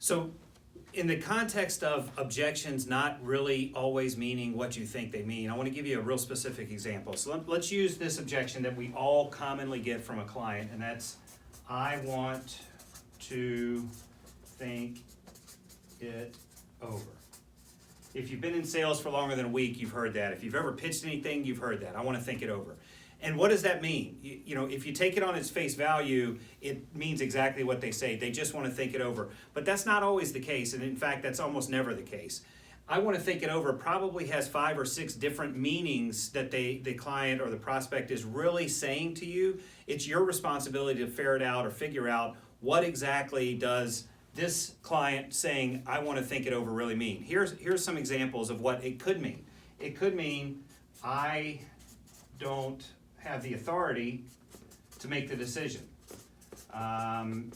So in the context of objections not really always meaning what you think they mean, I want to give you a real specific example. So let's use this objection that we all commonly get from a client, and that's, I want to think it over. If you've been in sales for longer than a week, you've heard that. If you've ever pitched anything, you've heard that. I want to think it over. And what does that mean? You know, if you take it on its face value, it means exactly what they say. They just want to think it over. But that's not always the case, and in fact, that's almost never the case. I want to think it over probably has 5 or 6 different meanings that the client or the prospect is really saying to you. It's your responsibility to ferret out or figure out what exactly does this client saying, I want to think it over, really mean. Here's some examples of what it could mean. It could mean, I don't have the authority to make the decision.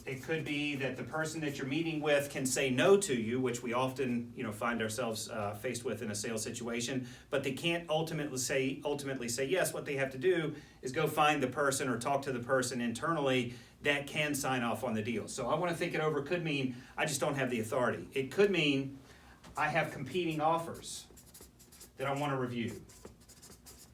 It could be that the person that you're meeting with can say no to you, which we often, find ourselves faced with in a sales situation, but they can't ultimately say yes. What they have to do is go find the person or talk to the person internally that can sign off on the deal. So I want to think it over could mean I just don't have the authority. It could mean I have competing offers that I want to review.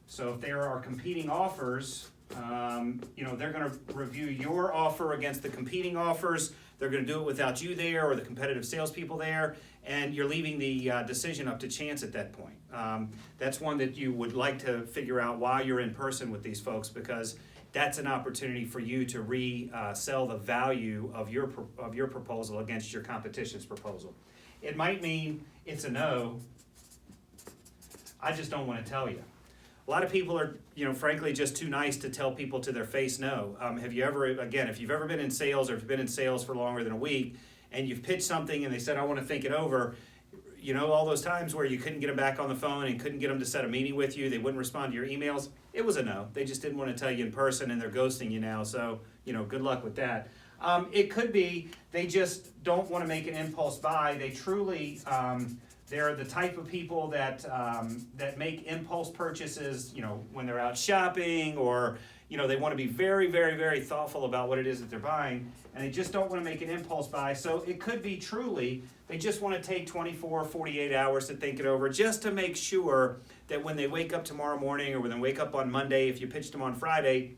So if there are competing offers, they're going to review your offer against the competing offers. They're going to do it without you there or the competitive salespeople there, and you're leaving the decision up to chance at that point. That's one that you would like to figure out while you're in person with these folks, because that's an opportunity for you to resell the value of your proposal against your competition's proposal. It might mean it's a no. I just don't want to tell you. A lot of people are, frankly, just too nice to tell people to their face no. If you've ever been in sales, or if you've been in sales for longer than a week, and you've pitched something and they said, I want to think it over, all those times where you couldn't get them back on the phone and couldn't get them to set a meeting with you, they wouldn't respond to your emails, it was a no. They just didn't want to tell you in person, and they're ghosting you now, so, good luck with that. It could be they just don't want to make an impulse buy. They truly... They're the type of people that make impulse purchases, when they're out shopping, or, they want to be very, very, very thoughtful about what it is that they're buying, and they just don't want to make an impulse buy. So it could be truly, they just want to take 24, 48 hours to think it over, just to make sure that when they wake up tomorrow morning, or when they wake up on Monday, if you pitched them on Friday,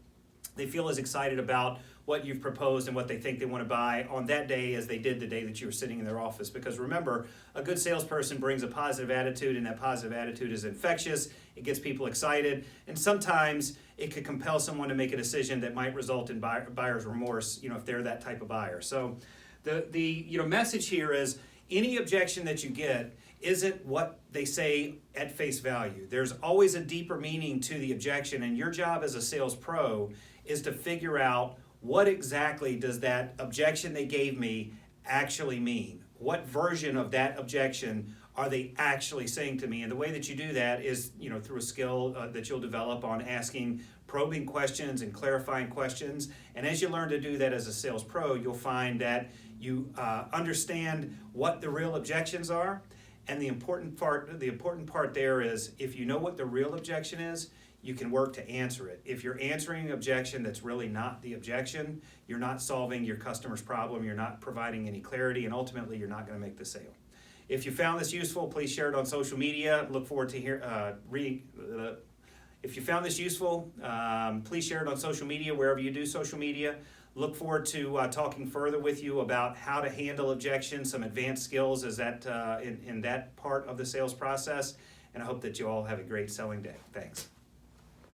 they feel as excited about what you've proposed and what they think they want to buy on that day as they did the day that you were sitting in their office. Because remember, a good salesperson brings a positive attitude, and that positive attitude is infectious. It gets people excited, and sometimes it could compel someone to make a decision that might result in buyer's remorse, if they're that type of buyer. So the message here is, any objection that you get isn't what they say at face value. There's always a deeper meaning to the objection, and your job as a sales pro is to figure out, what exactly does that objection they gave me actually mean? What version of that objection are they actually saying to me? And the way that you do that is, through a skill that you'll develop on asking probing questions and clarifying questions. And as you learn to do that as a sales pro, you'll find that you understand what the real objections are. And the important part there is, if you know what the real objection is, you can work to answer it. If you're answering an objection that's really not the objection, you're not solving your customer's problem, you're not providing any clarity, and ultimately you're not going to make the sale. If you found this useful, please share it on social media. Look forward to if you found this useful, please share it on social media, wherever you do social media. Look forward to talking further with you about how to handle objections, some advanced skills in that part of the sales process, and I hope that you all have a great selling day. Thanks.